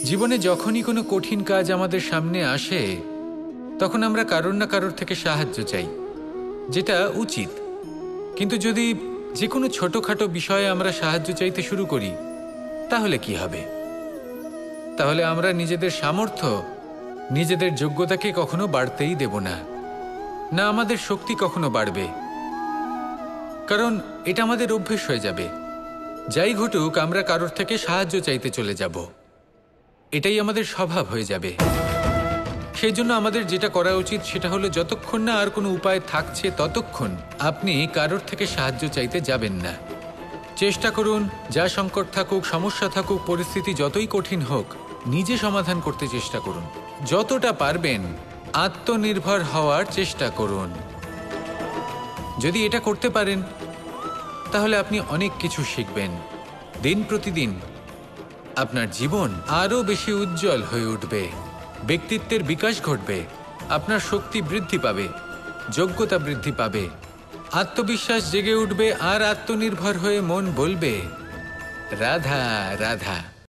জীবনে যখনই কোনো কঠিন কাজ আমাদের সামনে আসে তখন আমরা কারোর না কারোর থেকে সাহায্য চাই, যেটা উচিত। কিন্তু যদি যে কোনো ছোটখাটো বিষয়ে আমরা সাহায্য চাইতে শুরু করি তাহলে কি হবে? তাহলে আমরা নিজেদের সামর্থ্য, নিজেদের যোগ্যতাকে কখনো বাড়তেই দেব না, না আমাদের শক্তি কখনো বাড়বে, কারণ এটা আমাদের অভ্যেস হয়ে যাবে। যাই ঘটুক আমরা কারোর থেকে সাহায্য চাইতে চলে যাব, এটাই আমাদের স্বভাব হয়ে যাবে। সেই জন্য আমাদের যেটা করা উচিত সেটা হলো যতক্ষণ না আর কোনো উপায় থাকছে ততক্ষণ আপনি কারোর থেকে সাহায্য চাইতে যাবেন না। চেষ্টা করুন, যা সংকট থাকুক, সমস্যা থাকুক, পরিস্থিতি যতই কঠিন হোক, নিজে সমাধান করতে চেষ্টা করুন। যতটা পারবেন আত্মনির্ভর হওয়ার চেষ্টা করুন। যদি এটা করতে পারেন তাহলে আপনি অনেক কিছু শিখবেন। দিন প্রতিদিন আপনার জীবন আরও বেশি উজ্জ্বল হয়ে উঠবে, ব্যক্তিত্বের বিকাশ ঘটবে, আপনার শক্তি বৃদ্ধি পাবে, যোগ্যতা বৃদ্ধি পাবে, আত্মবিশ্বাস জেগে উঠবে, আর আত্মনির্ভর হয়ে মন বলবে রাধা রাধা।